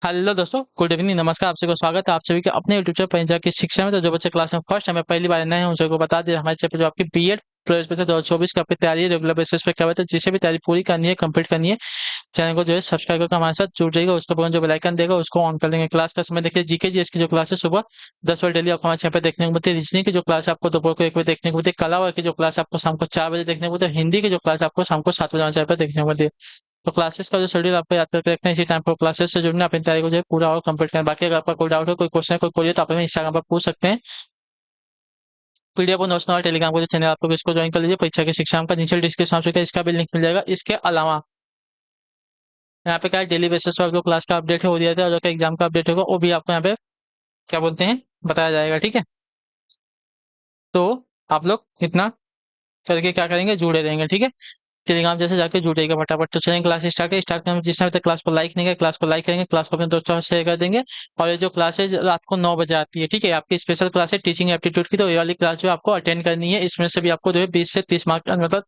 Hello दोस्तों, good evening, नमस्कार। आप सभी को स्वागत है आप सभी के अपने यूट्यूब चैनल पंजाब की शिक्षा में। तो जो बच्चे क्लास में फर्स्ट टाइम पहली बार नए हैं उन सबको बता दें, हमारे चैनल पे जो आपकी बीएड प्रवेश परीक्षा 2024 की आपकी तैयारी है रेगुलर बेसिस पे क्या होता है, जिसे भी तैयारी पूरी करनी है, कंप्लीट करनी है, चैनल को जो है सब्सक्राइब करके हमारे साथ जुड़ जाएगा। उसके बाद जो बेल आइकन देगा उसको ऑन कर देंगे। क्लास का समय देखिए, जीके जीएस की जो क्लास है सुबह 10 बजे डेली आपको हमारे चैनल पे देखने को मिलती है। रीजनिंग की जो क्लास है आपको दोपहर को 1 बजे देखने को मिलती है। कला की जो क्लास है आपको शाम को 4 बजे देखने को मिलती है। हिंदी की जो क्लास है आपको शाम को 7 बजे हमारे चैनल पे देखने को मिलती है। तो क्लासेस का जो शेड्यूल आपको याद करके रखना है, इसी टाइम पर क्लासेस से जुड़ना, अपनी तैयारी को जो है पूरा और कंप्लीट करना। बाकी अगर आपका कोई डाउट हो, कोई क्वेश्चन है, कोई क्वेरी है, तो आप हमें इंस्टाग्राम पर पूछ सकते हैं। पीडीएफ और नोट्स और टेलीग्राम का जो चैनल आप लोग इसको ज्वाइन कर लीजिए। परीक्षा की शिक्षा का नीचे डिस्क्रिप्शन में इसका भी लिंक मिल जाएगा। इसके अलावा यहाँ पे क्या है, डेली बेसिस पर जो क्लास का अपडेट है वो दिया जाता है, और जो एग्जाम का अपडेट होगा वो भी आपको यहाँ पे क्या बोलते हैं बताया जाएगा। ठीक है, तो आप लोग इतना करके क्या करेंगे, जुड़े रहेंगे। ठीक है, टेलीग्राम जैसे जाके जुड़ेगा फटाफट। तो चलेंगे क्लास स्टार्ट करें। जिसने अभी तक क्लास को लाइक नहीं किया, क्लास को लाइक करेंगे, क्लास को अपने दोस्तों से शेयर कर देंगे। और ये जो क्लास है रात को 9 बजे आती है, ठीक है, आपकी स्पेशल क्लास है टीचिंग एप्टीट्यूड की। तो ये वाली क्लास जो है आपको अटेंड करनी है। इसमें से भी आपको जो है 20 से 30 मार्क, मतलब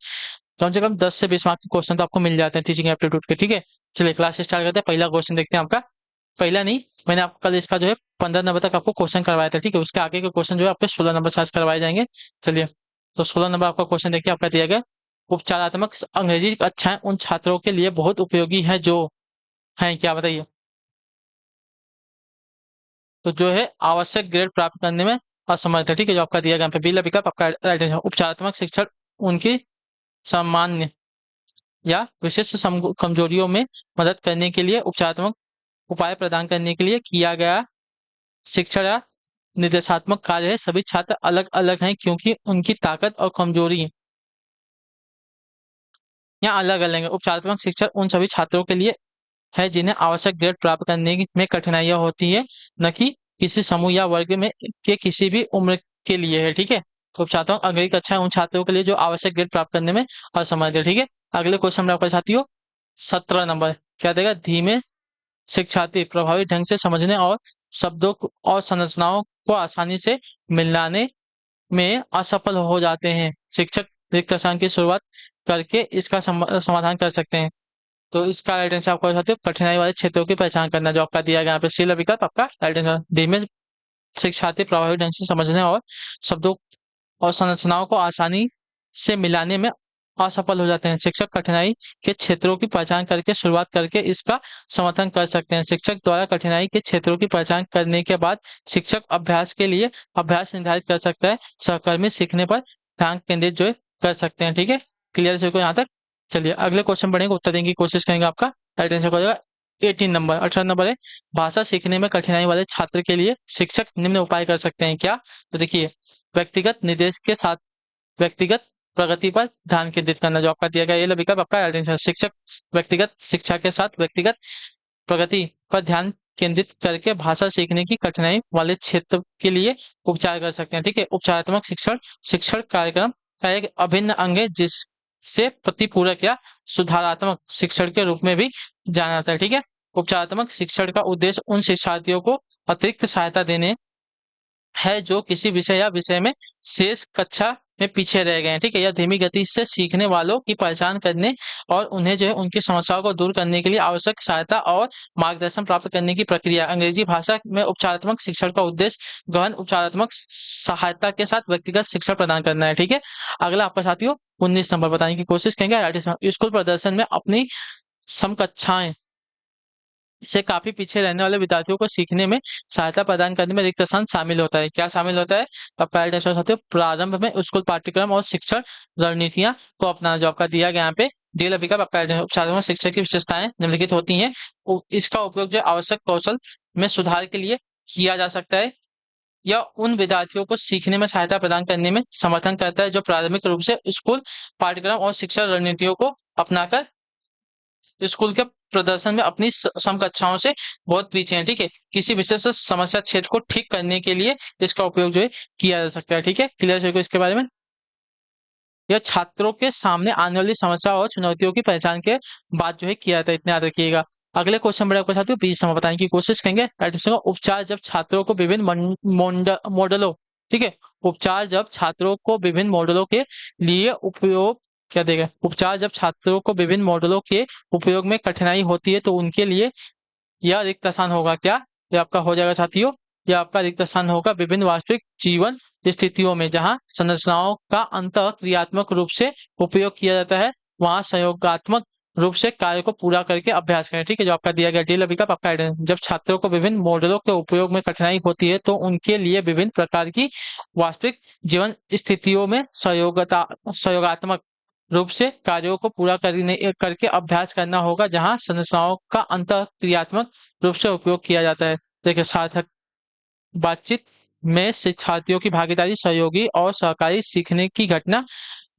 कम से कम 10 से 20 मार्क के क्वेश्चन तो आपको मिल जाते हैं टीचिंग एप्टीट्यूड के। ठीक है, चलिए क्लास स्टार्ट करते हैं। पहला क्वेश्चन देखते हैं आपका। पहला नहीं, मैंने आपको कल इसका जो है 15 नंबर तक आपको क्वेश्चन करवाया था। ठीक है, उसके आगे के क्वेश्चन जो है आपके 16 नंबर से आज करवाए जाएंगे। चलिए, तो 16 नंबर आपका क्वेश्चन देखिए, आपका दिया गया, उपचारात्मक अंग्रेजी कक्षाएं उन छात्रों के लिए बहुत उपयोगी है जो हैं, क्या बताइए। तो जो है आवश्यक ग्रेड प्राप्त करने में असमर्थ है। ठीक है, जो आपका दिया गया यहाँ पे बी विकल्प आपका राइट है। उपचारात्मक शिक्षण उनकी सामान्य या विशिष्ट कमजोरियों में मदद करने के लिए उपचारात्मक उपाय प्रदान करने के लिए किया गया शिक्षण या निर्देशात्मक कार्य है। सभी छात्र अलग अलग हैं क्योंकि उनकी ताकत और कमजोरी यहाँ अलग अलग है। उपचारात्मक शिक्षण उन सभी छात्रों के लिए है जिन्हें आवश्यक ग्रेड प्राप्त करने में कठिनाइयां होती है, न कि किसी समूह या वर्ग में के किसी भी उम्र के लिए है। ठीक है, तो छात्रों अगली कक्षा उन छात्रों के लिए जो आवश्यक ग्रेड प्राप्त करने में असमर्थ है। ठीक है, अगले क्वेश्चन में आपका साथियों 17 नंबर क्या देगा, धीमे शिक्षार्थी प्रभावी ढंग से समझने और और संरचनाओं को आसानी से मिलाने में असफल हो जाते हैं। शिक्षक रिक्त स्थान की शुरुआत करके इसका समाधान कर सकते हैं। तो इसका राइट आंसर आपको बताते हैं, कठिनाई वाले क्षेत्रों की पहचान करना, जो आपका दिया गया यहाँ पे सी विकल्प आपका राइट आंसर। धीमे शिक्षार्थी प्रभावी ढंग से समझने और शब्दों और संरचनाओं को आसानी से मिलाने में असफल हो जाते हैं। शिक्षक कठिनाई के क्षेत्रों की पहचान करके शुरुआत करके इसका समर्थन कर सकते हैं। शिक्षक द्वारा कठिनाई के क्षेत्रों की पहचान करने के बाद शिक्षक अभ्यास के लिए अभ्यास निर्धारित कर सकता है। सहकर्मी सीखने पर ध्यान केंद्रित जो है कर सकते हैं। ठीक है, क्लियर है को यहाँ तक। चलिए अगले क्वेश्चन पढ़ेंगे, उत्तर देने की कोशिश करेंगे। आपका राइट आंसर हो जाएगा 18 नंबर। 18 नंबर है, भाषा सीखने में कठिनाई वाले छात्र के लिए शिक्षक निम्न उपाय कर सकते हैं। क्या, तो देखिए, व्यक्तिगत निर्देश के साथ व्यक्तिगत प्रगति पर ध्यान केंद्रित करना, जो आपका दिया गया ये विकल्प आपका राइट आंसर। शिक्षक व्यक्तिगत शिक्षा के साथ व्यक्तिगत प्रगति पर ध्यान केंद्रित करके भाषा सीखने की कठिनाई वाले क्षेत्र के लिए उपचार कर सकते हैं। ठीक है, उपचारात्मक शिक्षण शिक्षण कार्यक्रम का एक अभिन्न अंग है जिससे प्रतिपूरक या सुधारात्मक शिक्षण के रूप में भी जाना जाता है। ठीक है, उपचारात्मक शिक्षण का उद्देश्य उन शिक्षार्थियों को अतिरिक्त सहायता देने है जो किसी विषय या विषय में शेष कक्षा में पीछे रह गए हैं। ठीक है, यह धीमी गति से सीखने वालों की पहचान करने और उन्हें जो है उनकी समस्याओं को दूर करने के लिए आवश्यक सहायता और मार्गदर्शन प्राप्त करने की प्रक्रिया। अंग्रेजी भाषा में उपचारात्मक शिक्षण का उद्देश्य गहन उपचारात्मक सहायता के साथ व्यक्तिगत शिक्षण प्रदान करना है। ठीक है, अगला आपका साथियों 19 नंबर बताने की कोशिश करेंगे। स्कूल प्रदर्शन में अपनी समकक्षाएं से काफी पीछे रहने वाले विद्यार्थियों को सीखने में सहायता प्रदान करने में रिक्त स्थान शामिल होता है। क्या शामिल होता है, आपका राइट आंसर साथियों, प्रारंभ में स्कूल पाठ्यक्रम और शिक्षण रणनीतियां को अपनाना, जो आपका दिया गया यहाँ पे डी विकल्प आपका right answer। उपचारात्मक शिक्षा की विशेषताएं निम्नलिखित होती हैं। इसका उपयोग जो आवश्यक कौशल में सुधार के लिए किया जा सकता है। यह उन विद्यार्थियों को सीखने में सहायता प्रदान करने में समर्थन करता है जो प्राथमिक रूप से स्कूल पाठ्यक्रम और शिक्षा रणनीतियों को अपनाकर स्कूल के प्रदर्शन में अपनी समकक्षाओं से बहुत पीछे हैं। ठीक है, किसी विशेष समस्या क्षेत्र को ठीक करने के लिए इसका उपयोग जो है किया जा सकता है। ठीक है, क्लियर है इसके बारे में। यह छात्रों के सामने आने वाली समस्या और चुनौतियों की पहचान के बाद जो है किया जाता है, इतना याद रखिएगा। अगले क्वेश्चन बड़े आपके साथियों 20 समय बताने की कोशिश करेंगे। उपचार जब छात्रों को विभिन्न मॉडलों, ठीक है, उपचार जब छात्रों को विभिन्न मॉडलों के लिए उपयोग क्या देगा, उपचार जब छात्रों को विभिन्न मॉडलों के उपयोग में कठिनाई होती है तो उनके लिए यह रिक्त स्थान होगा क्या? ये आपका हो जाएगा साथियों, यह आपका रिक्त स्थान होगा विभिन्न वास्तविक जीवन स्थितियों में जहां संरचनाओं का अंत क्रियात्मक रूप से उपयोग किया जाता है, वहां संयोगात्मक रूप से कार्य को पूरा करके अभ्यास करें। ठीक है, जो आपका दिया गया डी विकल्प आपका आइडेंट। जब छात्रों को विभिन्न मॉडलों के उपयोग में कठिनाई होती है तो उनके लिए विभिन्न प्रकार की वास्तविक जीवन स्थितियों में सहयोगात्मक रूप से कार्यों को पूरा करने करके अभ्यास करना होगा जहां संरचनाओं का अंत क्रियात्मक रूप से उपयोग किया जाता है। देखिए, सार्थक बातचीत में शिक्षार्थियों की भागीदारी, सहयोगी और सहकारी सीखने की घटना,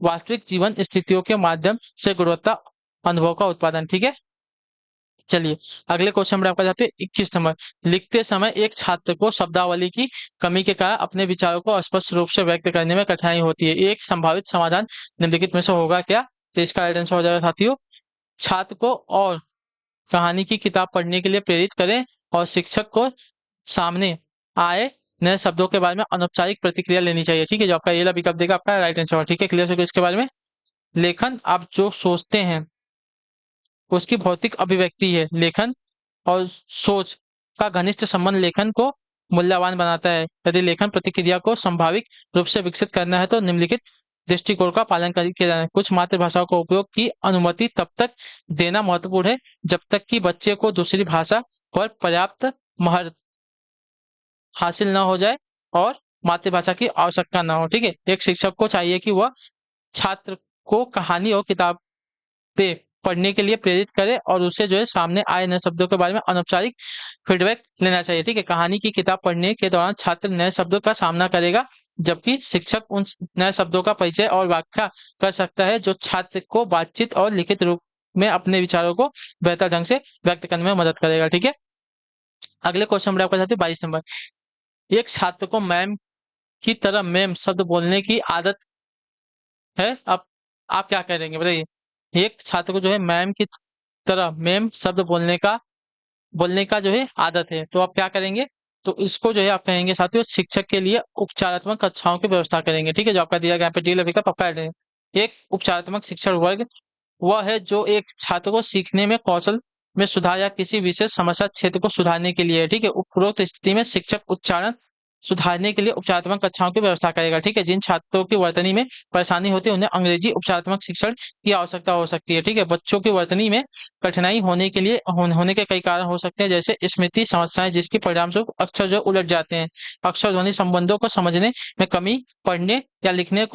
वास्तविक जीवन स्थितियों के माध्यम से गुणवत्ता अनुभव का उत्पादन। ठीक है, चलिए अगले क्वेश्चन में आपका जाते हैं 21 नंबर। लिखते समय एक छात्र को शब्दावली की कमी के कारण अपने विचारों को स्पष्ट रूप से व्यक्त करने में कठिनाई होती है, एक संभावित समाधान निम्नलिखित में से होगा क्या? तो इसका राइट आंसर हो जाएगा साथियों, छात्र को और कहानी की किताब पढ़ने के लिए प्रेरित करें और शिक्षक को सामने आए नए शब्दों के बारे में अनौपचारिक प्रतिक्रिया लेनी चाहिए। ठीक है, जो आपका ये विकल्प देगा आपका राइट आंसर। ठीक है, क्लियर हो गया इसके बारे में। लेखन आप जो सोचते हैं उसकी भौतिक अभिव्यक्ति है। लेखन और सोच का घनिष्ठ संबंध लेखन को मूल्यवान बनाता है। यदि लेखन प्रतिक्रिया को संभाविक रूप से विकसित करना है तो निम्नलिखित दृष्टिकोण का पालन किया जाना है। कुछ मातृभाषाओं का उपयोग की अनुमति तब तक देना महत्वपूर्ण है जब तक कि बच्चे को दूसरी भाषा पर पर्याप्त महारत हासिल न हो जाए और मातृभाषा की आवश्यकता न हो। ठीक है, एक शिक्षक को चाहिए कि वह छात्र को कहानी और किताब पे पढ़ने के लिए प्रेरित करे और उसे जो है सामने आए नए शब्दों के बारे में अनौपचारिक फीडबैक लेना चाहिए। ठीक है, कहानी की किताब पढ़ने के दौरान छात्र नए शब्दों का सामना करेगा जबकि शिक्षक उन नए शब्दों का परिचय और व्याख्या कर सकता है जो छात्र को बातचीत और लिखित रूप में अपने विचारों को बेहतर ढंग से व्यक्त करने में मदद करेगा। ठीक है, अगले क्वेश्चन में आपका साथी 22 नंबर। एक छात्र को मैम की तरह मैम शब्द बोलने की आदत है, अब आप क्या करेंगे बताइए? एक छात्र को जो है मैम की तरह मैम शब्द बोलने का जो है आदत है, तो आप क्या करेंगे? तो इसको जो है आप कहेंगे साथियों, शिक्षक के लिए उपचारात्मक कक्षाओं की व्यवस्था करेंगे। ठीक है, जो आपका दिया गया यहाँ पे डी का पक्का है। एक उपचारात्मक शिक्षण वर्ग वह है जो एक छात्र को सीखने में कौशल में सुधार या किसी विशेष समस्या क्षेत्र को सुधारने के लिए है। ठीक है, उपरोक्त स्थिति में शिक्षक उच्चारण सुधारने के लिए उपचारात्मक कक्षाओं की व्यवस्था करेगा। ठीक है, जिन छात्रों की वर्तनी में परेशानी होती है उन्हें अंग्रेजी उपचारात्मक शिक्षण की आवश्यकता हो सकती है। ठीक है, बच्चों की वर्तनी में कठिनाई होने के लिए होने के कई कारण हो सकते हैं, जैसे स्मृति समस्याएं जिसके परिणामस्वरूप अक्षर जो उलट जाते हैं, अक्षर ध्वनि संबंधों को समझने में कमी, पढ़ने या लिखने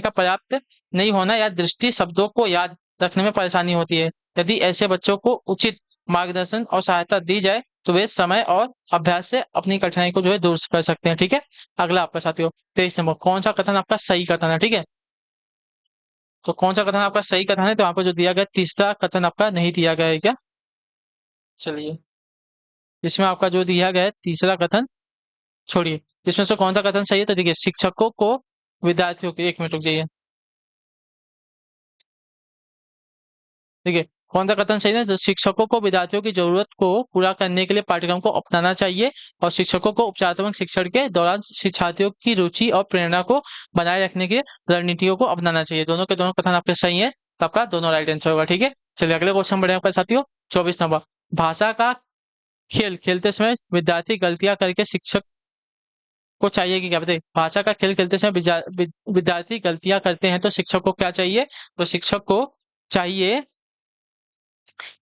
का पर्याप्त नहीं होना या दृष्टि शब्दों को याद रखने में परेशानी होती है। यदि ऐसे बच्चों को उचित मार्गदर्शन और सहायता दी जाए तो वे समय और अभ्यास से अपनी कठिनाई को जो है दूर कर सकते हैं। ठीक है, अगला आपका साथियों 23 नंबर। कौन सा कथन आपका सही कथन है? ठीक है, तो कौन सा कथन आपका सही कथन है? तो यहाँ पर जो दिया गया तीसरा कथन आपका नहीं दिया गया है क्या? चलिए, इसमें आपका जो दिया गया है तीसरा कथन छोड़िए, इसमें से कौन सा कथन सही है? तो देखिए, शिक्षकों को विद्यार्थियों के, एक मिनट रुक जाइए, देखिए कौन सा कथन सही है? तो शिक्षकों को विद्यार्थियों की जरूरत को पूरा करने के लिए पाठ्यक्रम को अपनाना चाहिए और शिक्षकों को उपचारात्मक शिक्षण के दौरान शिक्षार्थियों की रुचि और प्रेरणा को बनाए रखने के रणनीतियों को अपनाना चाहिए। दोनों के दोनों कथन आपके सही है, तो आपका दोनों राइट आंसर होगा। ठीक है, चलिए अगले क्वेश्चन बढ़े आपका साथियों 24 नंबर। भाषा का खेल खेलते समय विद्यार्थी गलतियां करके शिक्षक को चाहिए कि क्या? बताइए, भाषा का खेल खेलते समय विद्यार्थी गलतियां करते हैं तो शिक्षक को क्या चाहिए? तो शिक्षक को चाहिए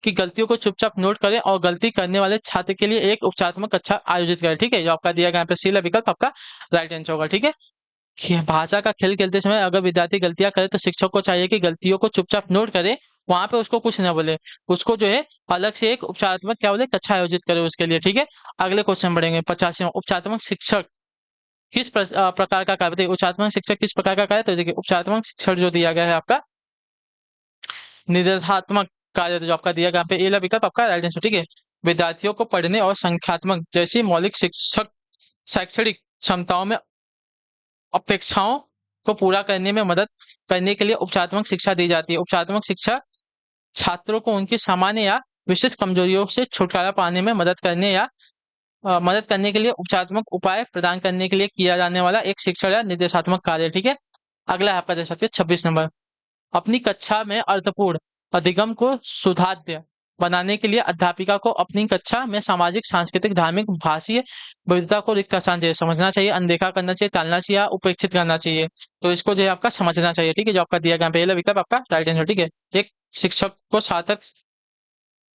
कि गलतियों को चुपचाप नोट करें और गलती करने वाले छात्र के लिए एक उपचारात्मक कक्षा आयोजित करें। ठीक है, जो आपका दिया गया यहाँ पे सी विकल्प आपका राइट आंसर होगा। ठीक है, भाषा का खेल खेलते समय अगर विद्यार्थी गलतियां करे तो शिक्षक को चाहिए कि गलतियों को चुपचाप नोट करे, वहां पे उसको कुछ ना बोले, उसको जो है अलग से एक उपचारात्मक क्या बोले कक्षा आयोजित करे उसके लिए। ठीक है, अगले क्वेश्चन बढ़ेंगे 85। उपचारात्मक शिक्षक किस प्रकार का कार्य? बताइए, उपचारात्मक शिक्षक किस प्रकार का कार्य? तो देखिए, उपचारात्मक शिक्षण जो दिया गया है आपका निर्देशात्मक कार्य, जो आपका दिया गया यहाँ पे ए विकल्प आपका राइट आंसर। ठीक है, विद्यार्थियों को पढ़ने और संख्यात्मक जैसी मौलिक शिक्षक शैक्षणिक क्षमताओं में अपेक्षाओं को पूरा करने में मदद करने के लिए उपचारात्मक शिक्षा दी जाती है। उपचारात्मक शिक्षा छात्रों को उनकी सामान्य या विशिष्ट कमजोरियों से छुटकारा पाने में मदद करने के लिए उपचारात्मक उपाय प्रदान करने के लिए किया जाने वाला एक शिक्षण या निर्देशात्मक कार्य। ठीक है, अगला है आपका देख सकते 26 नंबर। अपनी कक्षा में अर्थपूर्ण अधिगम को सुधाध्य बनाने के लिए अध्यापिका को अपनी कक्षा में सामाजिक, सांस्कृतिक, धार्मिक, भाषीय विविधता को रिक्त स्थान चाहिए, समझना चाहिए, अनदेखा करना चाहिए, टालना चाहिए या उपेक्षित करना चाहिए। तो इसको जो है आपका समझना चाहिए, ठीक है, जो आपका दिया गया पहला विकल्प आपका राइट आंसर, ठीक है। एक शिक्षक को सार्थक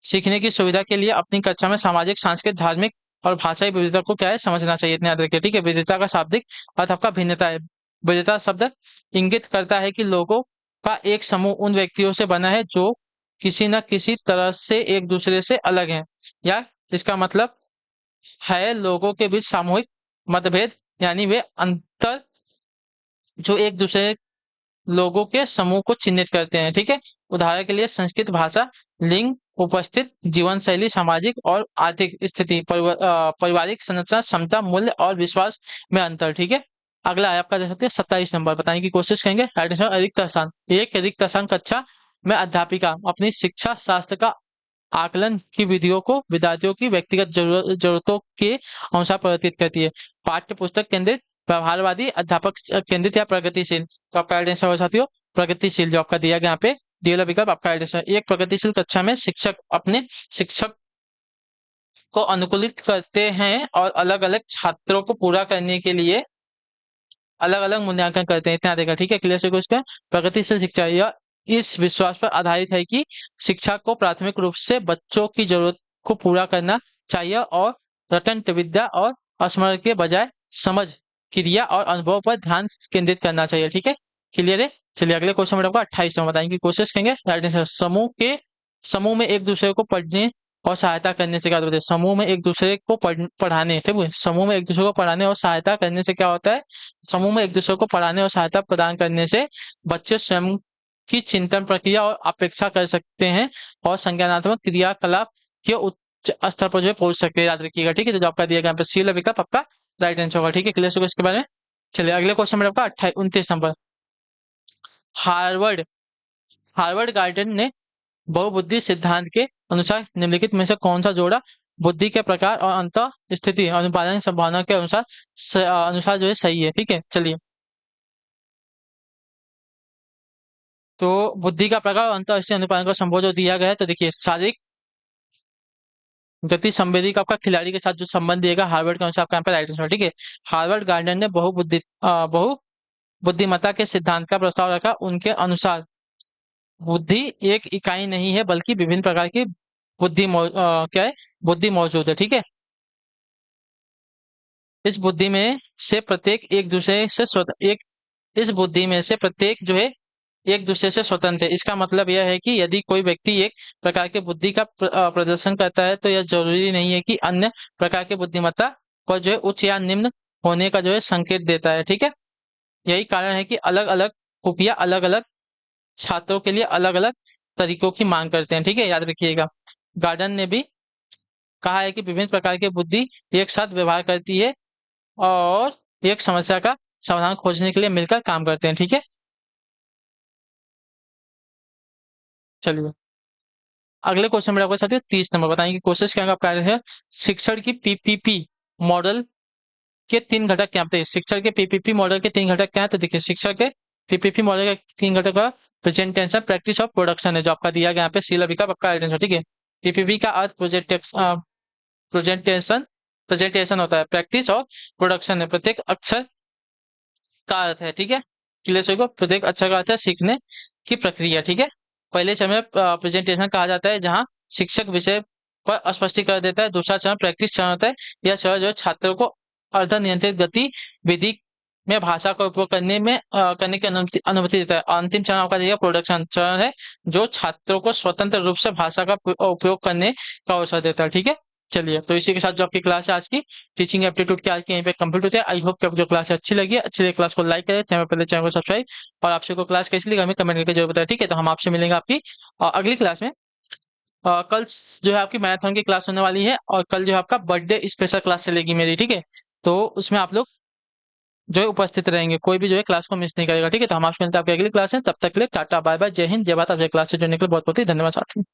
सीखने की सुविधा के लिए अपनी कक्षा में सामाजिक, सांस्कृतिक, धार्मिक और भाषाई विविधता को क्या है समझना चाहिए, इतना याद रखिए, ठीक है। विविधता का शाब्दिक अर्थ आपका भिन्नता है। विविधता शब्द इंगित करता है कि लोगों का एक समूह उन व्यक्तियों से बना है जो किसी न किसी तरह से एक दूसरे से अलग हैं, या इसका मतलब है लोगों के बीच सामूहिक मतभेद, यानी वे अंतर जो एक दूसरे लोगों के समूह को चिन्हित करते हैं, ठीक है। उदाहरण के लिए संस्कृत भाषा, लिंग, उपस्थित जीवन शैली, सामाजिक और आर्थिक स्थिति, पारिवारिक संरचना, क्षमता, मूल्य और विश्वास में अंतर, ठीक है। अगला है आपका देख सकते हैं 27 नंबर, बताने की कोशिश करेंगे। राइट आंसर रिक्त स्थान। एक रिक्त स्थान कक्षा में अध्यापिका अपनी शिक्षा शास्त्र का आकलन की विधियों को विद्यार्थियों की व्यक्तिगत जरूरतों के अनुसार परिवर्तित करती है। पाठ्य पुस्तक केंद्रित, व्यवहारवादी, अध्यापक केंद्रित या प्रगतिशील। तो आपका राइट आंसर होगा साथियों प्रगतिशील, जो आपका दिया गया यहाँ पे डी वाला विकल्प आपका राइट आंसर। एक प्रगतिशील कक्षा में शिक्षक अपने शिक्षक को अनुकूलित करते हैं और अलग अलग छात्रों को पूरा करने के लिए अलग अलग मूल्यांकन करते हैं, इतना देगा, ठीक है। क्लियर से इसका प्रगतिशील शिक्षा यह इस विश्वास पर आधारित है कि शिक्षा को प्राथमिक रूप से बच्चों की जरूरत को पूरा करना चाहिए और रटंत विद्या और स्मरण के बजाय समझ, क्रिया और अनुभव पर ध्यान केंद्रित करना चाहिए, ठीक है। क्लियर है। चलिए अगले क्वेश्चन में आपको 28 नंबर बताएंगे, कोशिश करेंगे। राइट आंसर समूह में एक दूसरे को पढ़ने और सहायता करने से क्या होता है, समूह में एक दूसरे को पढ़ाने, ठीक है, समूह में एक दूसरे को पढ़ाने और सहायता करने से क्या होता है, समूह में एक दूसरे को पढ़ाने और सहायता प्रदान करने से बच्चे स्वयं की चिंतन प्रक्रिया और अपेक्षा कर सकते हैं और संज्ञानात्मक क्रियाकलाप के उच्च स्तर पर जो है पहुंच सकते हैं, याद रखिएगा, ठीक है। तो आपका दिया गया पे सी वाला विकल्प आपका राइट आंसर होगा, ठीक है। क्लियर होगा इसके बारे में। चलिए अगले क्वेश्चन में आपका 29 नंबर। हार्वर्ड हार्वर्ड गार्डन ने बहुबुद्धि सिद्धांत के अनुसार निम्नलिखित में से कौन सा जोड़ा बुद्धि के प्रकार और अंत स्थिति अनुपालन संभावना के अनुसार अनुसार जो है सही है, ठीक है। चलिए तो बुद्धि का प्रकार और अंत स्थिति अनुपालन का संभव जो दिया गया है, तो देखिए शारीरिक गति संवेदी का आपका खिलाड़ी के साथ जो संबंध दिएगा हार्वर्ड के अनुसार आपका यहाँ पे राइट आंसर, ठीक है। हार्वर्ड गार्डन ने बहु बुद्धिमत्ता के सिद्धांत का प्रस्ताव रखा। उनके अनुसार बुद्धि एक इकाई नहीं है बल्कि विभिन्न प्रकार की क्या है बुद्धि मौजूद है, ठीक है। इस बुद्धि में से प्रत्येक एक दूसरे से स्वतंत्र एक इस बुद्धि में से प्रत्येक जो है एक दूसरे से स्वतंत्र है। इसका मतलब यह है कि यदि कोई व्यक्ति एक प्रकार की बुद्धि का प्रदर्शन करता है तो यह जरूरी नहीं है कि अन्य प्रकार की बुद्धिमत्ता को जो है उच्च या निम्न होने का जो है संकेत देता है, ठीक है। यही कारण है कि अलग अलग खुफिया अलग अलग छात्रों के लिए अलग अलग तरीकों की मांग करते हैं, ठीक है, याद रखिएगा। गार्डन ने भी कहा है कि विभिन्न प्रकार की बुद्धि एक साथ व्यवहार करती है और एक समस्या का समाधान खोजने के लिए मिलकर काम करते हैं, ठीक है। चलिए अगले क्वेश्चन में आपको साथियों 30 नंबर बताएंगे, कोशिश करेंगे आपका है शिक्षण की पीपीपी मॉडल के 3 घटक क्या होते हैं। शिक्षण के पीपीपी मॉडल के 3 घटक क्या है, तो देखिए शिक्षण के पीपीपी मॉडल के 3 घटक का प्रेजेंटेशन, प्रैक्टिस और प्रोडक्शन है, जो आपका दिया गया यहाँ पे सी विकल्प आपका राइट आंसर, ठीक है। पीपीपी का अर्थ प्रेजेंटेशन प्रेजेंटेशन होता है, प्रैक्टिस और प्रोडक्शन है प्रत्येक अक्षर का अर्थ है, ठीक है। क्लियर सभी को, प्रत्येक अक्षर का अर्थ है सीखने की प्रक्रिया, ठीक है। पहले चरण में प्रेजेंटेशन कहा जाता है जहां शिक्षक विषय पर स्पष्टीकरण देता है। दूसरा चरण प्रैक्टिस चरण होता है। यह चरण जो है छात्रों को अर्ध नियंत्रित गतिविधि में भाषा का उपयोग करने की अनुमति देता है। अंतिम चरण आपका देखिए प्रोडक्शन चरण है, जो छात्रों को स्वतंत्र रूप से भाषा का उपयोग करने का अवसर देता है, ठीक है। चलिए तो इसी के साथ जो आपकी क्लास है आज की टीचिंग एप्टीट्यूड की आज की यहीं पे कंप्लीट होती है। आई होप कि आपको जो क्लास है अच्छी लगी है। अच्छी लगी क्लास को लाइक करें, चैनल को सब्सक्राइब, और आपसे को क्लास कैसी लगी हमें कमेंट करके जरूर बताएं, ठीक है। तो हम आपसे मिलेंगे आपकी अगली क्लास में। कल जो है आपकी मैराथन की क्लास होने वाली है और कल जो है आपका बर्थडे स्पेशल क्लास चलेगी मेरी, ठीक है। तो उसमें आप लोग जो है उपस्थित रहेंगे, कोई भी जो है क्लास को मिस नहीं करेगा, ठीक है। तो हम आपसे मिलते हैं आपकी अगली क्लास में, तब तक के लिए टाटा बाय बाय, जय हिंद, जय भारत। आपसे क्लास से जुड़ने के लिए बहुत बहुत ही धन्यवाद साथियों।